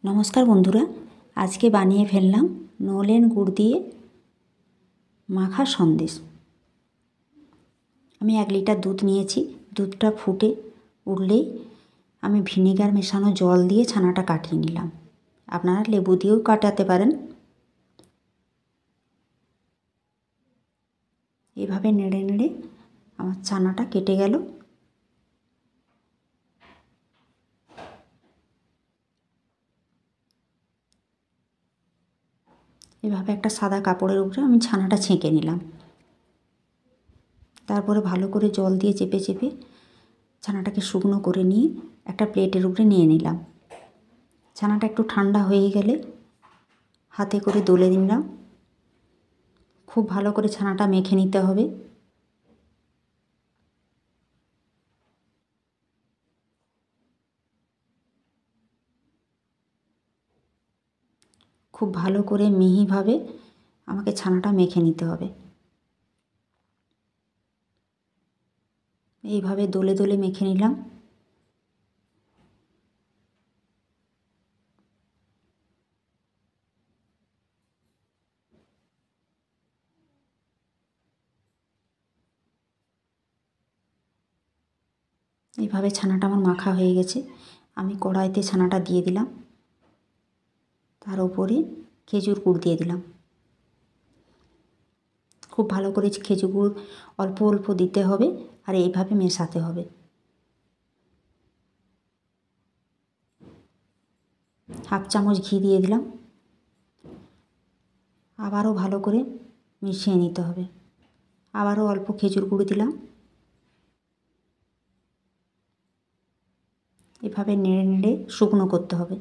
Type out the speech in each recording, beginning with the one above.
নমস্কার বন্ধুরা, আজকে বানিয়ে ফেললাম নলেন গুড় দিয়ে মাখা সন্দেশ। আমি 1 লিটার দুধ নিয়েছি। দুধটা ফুটে উঠলেই আমি ভিনেগার মেশানো জল দিয়ে ছানাটা কাটিয়ে নিলাম। আপনারা লেবু দিয়েও কাটাতে পারেন। এভাবে নেড়ে নেড়ে আমার ছানাটা কেটে গেল। এভাবে একটা সাদা কাপড়ের উপরে আমি ছানাটা ছেঁকে নিলাম। তারপরে ভালো করে জল দিয়ে চেপে চেপে ছানাটাকে শুকনো করে নিয়ে একটা প্লেটের উপরে নিয়ে নিলাম। ছানাটা একটু ঠান্ডা হয়ে গেলে হাতে করে দলে নিলাম। খুব ভালো করে ছানাটা মেখে নিতে হবে। খুব ভালো করে মিহিভাবে আমাকে ছানাটা মেখে নিতে হবে। এইভাবে দলে দলে মেখে নিলাম। এইভাবে ছানাটা আমার মাখা হয়ে গেছে। আমি কড়াইতে ছানাটা দিয়ে দিলাম। তার উপরে খেজুর গুড় দিয়ে দিলাম। খুব ভালো করে খেজুর গুড় অল্প অল্প দিতে হবে আর এইভাবে মেশাতে হবে। হাফ চামচ ঘি দিয়ে দিলাম। আবারও ভালো করে মিশিয়ে নিতে হবে। আবারও অল্প খেজুর গুড় দিলাম। এভাবে নেড়ে নেড়ে শুকনো করতে হবে।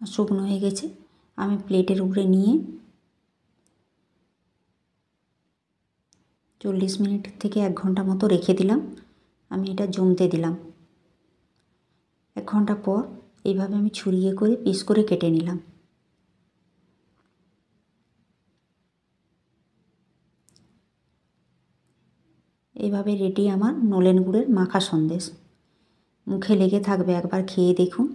শুকনো হয়ে গেছে। আমি প্লেটের উপরে নিয়ে 40 মিনিট থেকে 1 ঘন্টা মতো রেখে দিলাম। আমি এটা জমতে দিলাম। 1 ঘন্টা পর এইভাবে আমি ছুরিয়ে করে পিস করে কেটে নিলাম। এইভাবে রেডি আমার নলেন গুড়ের মাখা সন্দেশ। মুখে লেগে থাকবে, একবার খেয়ে দেখুন।